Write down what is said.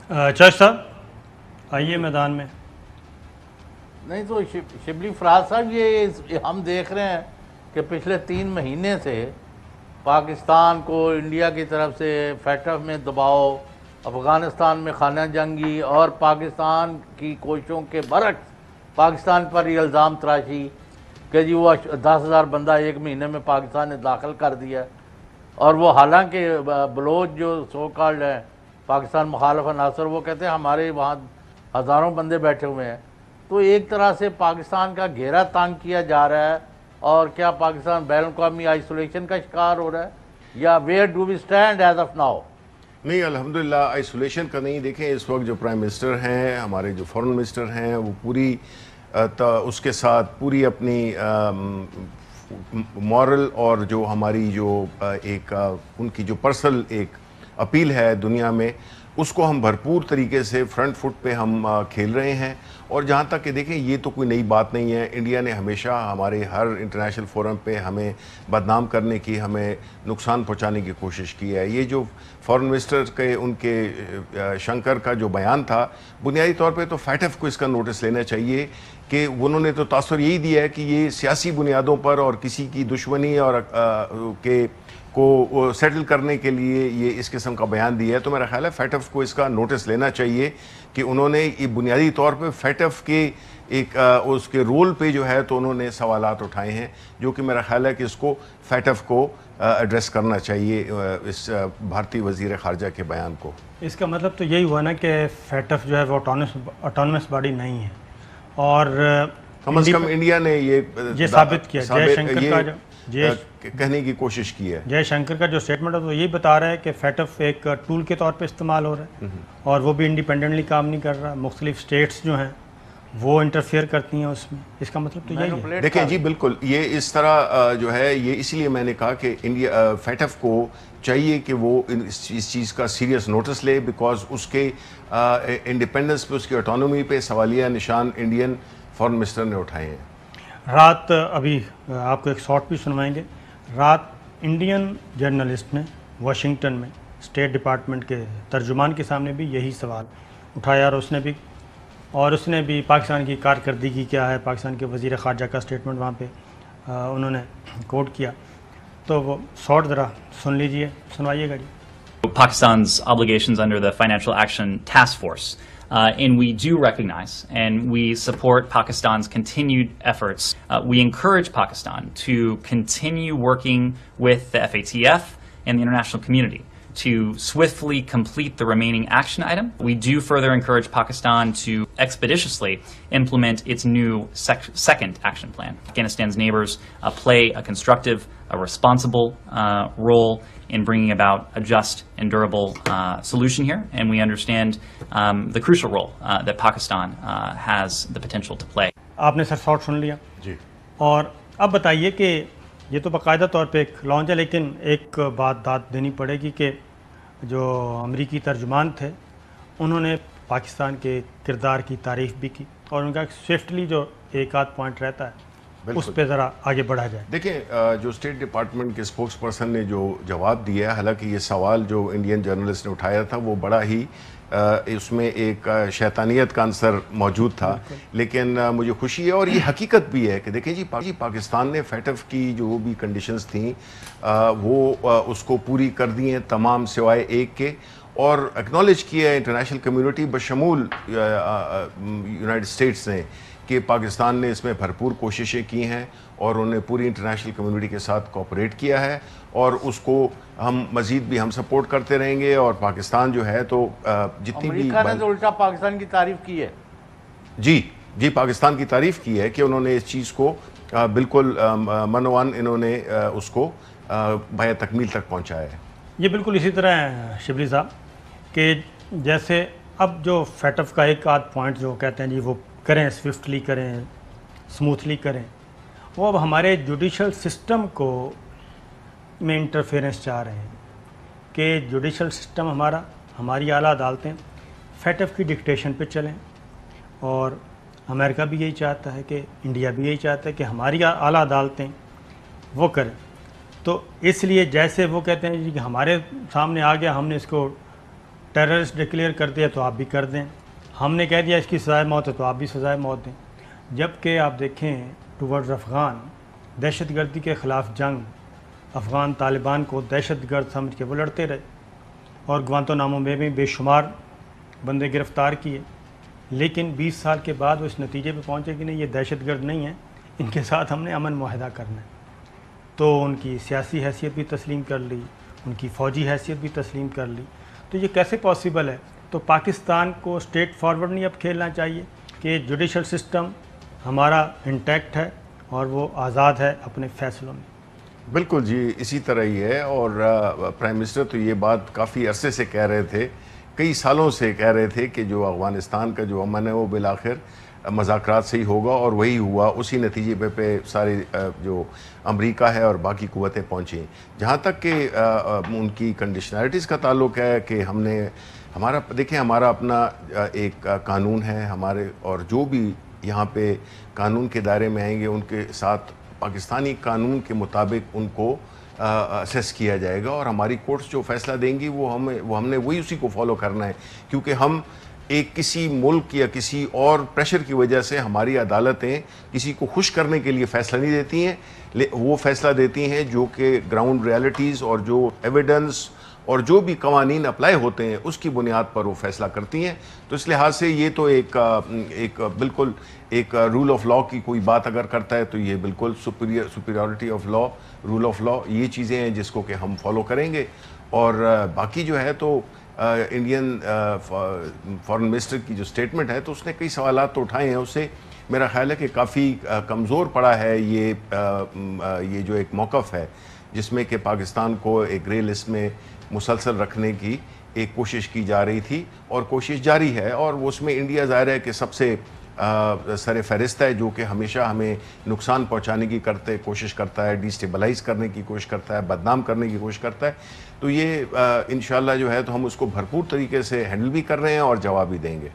جج صاحب آئیے میدان میں. نہیں تو شبلی فراز صاحب، یہ ہم دیکھ رہے ہیں کہ پچھلے 3 مہینے سے پاکستان کو انڈیا کی طرف سے فیٹف میں دباؤ، افغانستان میں خانہ جنگی اور پاکستان کی کوششوں کے برعکس پاکستان پر یہ الزام تراشی کہ جی وہ 10,000 بندہ 1 مہینے میں پاکستان نے داخل کر دیا. اور وہ حالانکہ بلوچ جو سو کالڈ ہیں پاکستان مخالف عناصر، وہ کہتے ہیں ہمارے وہاں ہزاروں بندے بیٹھے ہوئے ہیں. تو ایک طرح سے پاکستان کا گھیرا تنگ کیا جا رہا ہے. اور کیا پاکستان بین الاقوامی آئسولیشن کا شکار ہو رہا ہے یا where do we stand as of now? نہیں، الحمدللہ آئسولیشن کا نہیں. دیکھیں اس وقت جو پرائم منسٹر ہیں، ہمارے جو فورن منسٹر ہیں، وہ پوری اس کے ساتھ پوری اپنی مورل اور جو ہماری جو ایک ان کی جو پرسنل ایک اپیل ہے دنیا میں، اس کو ہم بھرپور طریقے سے فرنٹ فٹ پہ ہم کھیل رہے ہیں. اور جہاں تک کہ دیکھیں یہ تو کوئی نئی بات نہیں ہے، انڈیا نے ہمیشہ ہمارے ہر انٹرنیشنل فورم پہ ہمیں بدنام کرنے کی، ہمیں نقصان پہنچانے کی کوشش کی ہے. یہ جو فورن منسٹر کے ان کے شنکر کا جو بیان تھا، بنیادی طور پہ تو فیٹف کو اس کا نوٹس لینا چاہیے کہ انہوں نے تو تاثر یہی دیا ہے کہ یہ سیاسی بنیادوں پر اور کسی کی دشمنی اور کو سیٹل کرنے کے لیے یہ اس قسم کا بیان دیا ہے. تو میرا خیال ہے فیٹف کو اس کا نوٹس لینا چاہیے کہ انہوں نے یہ بنیادی طور پہ فیٹف کے ایک اس کے رول پہ جو ہے تو انہوں نے سوالات اٹھائے ہیں، جو کہ میرا خیال ہے کہ اس کو فیٹف کو ایڈریس کرنا چاہیے اس بھارتی وزیر خارجہ کے بیان کو. اس کا مطلب تو یہی ہوا نا کہ فیٹف جو ہے وہ آٹونمس باڈی نہیں ہے، اور کم از کم انڈیا نے یہ ثابت کیا. جے شنکر کا کہنے کی کوشش کی ہے. جے شنکر کا جو سٹیٹمنٹ ہے تو یہی بتا رہا ہے کہ فیٹف ایک ٹول کے طور پہ استعمال ہو رہا ہے، اور وہ بھی انڈیپینڈنٹلی کام نہیں کر رہا. مختلف سٹیٹس جو ہیں وہ انٹرفیئر کرتی ہیں اس میں. اس کا مطلب تو یہی ہے. دیکھیں جی بالکل، یہ اس طرح جو ہے یہ اس لیے میں نے کہا کہ انڈیا فیٹف کو چاہیے کہ وہ اس چیز کا سیریس نوٹس لے، بیکاز اس کے انڈیپینڈنس پہ، اس کی آٹونومی پہ سوالیہ نشان انڈین فورن منسٹر نے اٹھائے ہیں. رات ابھی آپ کو ایک شارٹ بھی سنوائیں گے. رات انڈین جرنلسٹ نے واشنگٹن میں اسٹیٹ ڈپارٹمنٹ کے ترجمان کے سامنے بھی یہی سوال اٹھایا، اور اس نے بھی پاکستان کی کارکردگی کیا ہے، پاکستان کے وزیر خارجہ کا اسٹیٹمنٹ وہاں پہ انہوں نے کوٹ کیا. تو وہ شارٹ ذرا سن لیجئے، سنوائیے گا جی. Pakistan's obligations under the Financial Action Task Force. And we do recognize and we support Pakistan's continued efforts. We encourage Pakistan to continue working with the FATF and the international community to swiftly complete the remaining action item. We do further encourage Pakistan to expeditiously implement its new second action plan. Afghanistan's neighbors play a constructive, a responsible role in bringing about a just and durable solution here, and we understand the crucial role that Pakistan has the potential to play. آپ نے سر short سن لیا جی. اور اب بتائیے کہ یہ تو باقاعدہ طور پہ ایک لانچ ہے، لیکن ایک بات داد دینی پڑے گی کہ جو امریکی ترجمان تھے انہوں نے پاکستان کے کردار کی تعریف بھی کی، اور ان کا سوئفٹلی جو ایک آدھ پوائنٹ رہتا ہے اس پہ ذرا آگے بڑھا جائے. دیکھیں جو اسٹیٹ ڈپارٹمنٹ کے اسپوکس پرسن نے جو جواب دیا ہے، حالانکہ یہ سوال جو انڈین جرنلسٹ نے اٹھایا تھا وہ بڑا ہی اس میں ایک شیطانیت کا عنصر موجود تھا، لیکن مجھے خوشی ہے اور یہ حقیقت بھی ہے کہ دیکھیں جی پاکستان نے فیٹف کی جو بھی کنڈیشنز تھیں وہ اس کو پوری کر دی ہیں تمام سوائے ایک کے، اور اکنالج کیا ہے انٹرنیشنل کمیونٹی بشمول یونائٹڈ اسٹیٹس نے کہ پاکستان نے اس میں بھرپور کوششیں کی ہیں، اور انہوں نے پوری انٹرنیشنل کمیونٹی کے ساتھ کوآپریٹ کیا ہے، اور اس کو ہم مزید بھی ہم سپورٹ کرتے رہیں گے. اور پاکستان جو ہے تو جتنی بھی امریکہ نے تو الٹا پاکستان کی تعریف کی ہے. جی پاکستان کی تعریف کی ہے کہ انہوں نے اس چیز کو بالکل منوان انہوں نے اس کو بہت تکمیل تک پہنچایا ہے. یہ بالکل اسی طرح ہے شبلی صاحب کہ جیسے اب جو فیٹف کا ایک آدھ پوائنٹ جو کہتے ہیں جی وہ کریں، سوئفٹلی کریں، سموتھلی کریں، وہ اب ہمارے جوڈیشل سسٹم کو میں انٹرفیئرنس چاہ رہے ہیں کہ جوڈیشل سسٹم ہماری اعلیٰ عدالتیں فیٹف کی ڈکٹیشن پہ چلیں، اور امریکہ بھی یہی چاہتا ہے کہ انڈیا بھی یہی چاہتا ہے کہ ہماری اعلیٰ عدالتیں وہ کریں. تو اس لیے جیسے وہ کہتے ہیں جی کہ ہمارے سامنے آ گیا، ہم نے اس کو ٹیررسٹ ڈکلیئر کر دیا تو آپ بھی کر دیں، ہم نے کہہ دیا اس کی سزائے موت ہے تو آپ بھی سزائے موت دیں. جبکہ آپ دیکھیں ٹورڈز افغان دہشت گردی کے خلاف جنگ، افغان طالبان کو دہشت گرد سمجھ کے وہ لڑتے رہے اور گوانتانامو میں بھی بے شمار بندے گرفتار کیے، لیکن 20 سال کے بعد وہ اس نتیجے پہ پہنچے کہ نہیں یہ دہشت گرد نہیں ہیں، ان کے ساتھ ہم نے امن معاہدہ کرنا ہے. تو ان کی سیاسی حیثیت بھی تسلیم کر لی، ان کی فوجی حیثیت بھی تسلیم کر لی. تو یہ کیسے پاسبل ہے؟ تو پاکستان کو اسٹیٹ فارورڈ نہیں اب کھیلنا چاہیے کہ جوڈیشل سسٹم ہمارا انٹیکٹ ہے اور وہ آزاد ہے اپنے فیصلوں میں. بالکل جی، اسی طرح ہی ہے. اور پرائم منسٹر تو یہ بات کافی عرصے سے کہہ رہے تھے، کئی سالوں سے کہہ رہے تھے کہ جو افغانستان کا جو امن ہے وہ بالآخر مذاکرات سے ہی ہوگا، اور وہی ہوا. اسی نتیجے پہ سارے جو امریکہ ہے اور باقی قوتیں پہنچیں. جہاں تک کہ ان کی کنڈیشنلٹیز کا تعلق ہے کہ ہم نے ہمارا اپنا ایک قانون ہے ہمارے، اور جو بھی یہاں پہ قانون کے دائرے میں آئیں گے ان کے ساتھ پاکستانی قانون کے مطابق ان کو اسیس کیا جائے گا، اور ہماری کورٹس جو فیصلہ دیں گی وہ ہم نے وہی اسی کو فالو کرنا ہے. کیونکہ ہم ایک کسی ملک یا کسی اور پریشر کی وجہ سے ہماری عدالتیں کسی کو خوش کرنے کے لیے فیصلہ نہیں دیتی ہیں، وہ فیصلہ دیتی ہیں جو کہ گراؤنڈ ریالٹیز اور جو ایویڈنس اور جو بھی قوانین اپلائی ہوتے ہیں اس کی بنیاد پر وہ فیصلہ کرتی ہیں. تو اس لحاظ سے یہ تو ایک بالکل ایک رول آف لا کی کوئی بات اگر کرتا ہے تو یہ بالکل superiority of law, rule of law, یہ چیزیں ہیں جس کو کہ ہم فالو کریں گے. اور باقی جو ہے تو انڈین فارن منسٹر کی جو سٹیٹمنٹ ہے تو اس نے کئی سوالات تو اٹھائے ہیں. اس سے میرا خیال ہے کہ کافی کمزور پڑا ہے یہ جو ایک موقف ہے جس میں کہ پاکستان کو ایک گرے لسٹ میں مسلسل رکھنے کی ایک کوشش کی جا رہی تھی، اور کوشش جاری ہے. اور اس میں انڈیا ظاہر ہے کہ سب سے سر فہرست ہے، جو کہ ہمیشہ ہمیں نقصان پہنچانے کی کوشش کرتا ہے، ڈیسٹیبلائز کرنے کی کوشش کرتا ہے، بدنام کرنے کی کوشش کرتا ہے. تو یہ انشاءاللہ جو ہے تو ہم اس کو بھرپور طریقے سے ہینڈل بھی کر رہے ہیں اور جواب بھی دیں گے.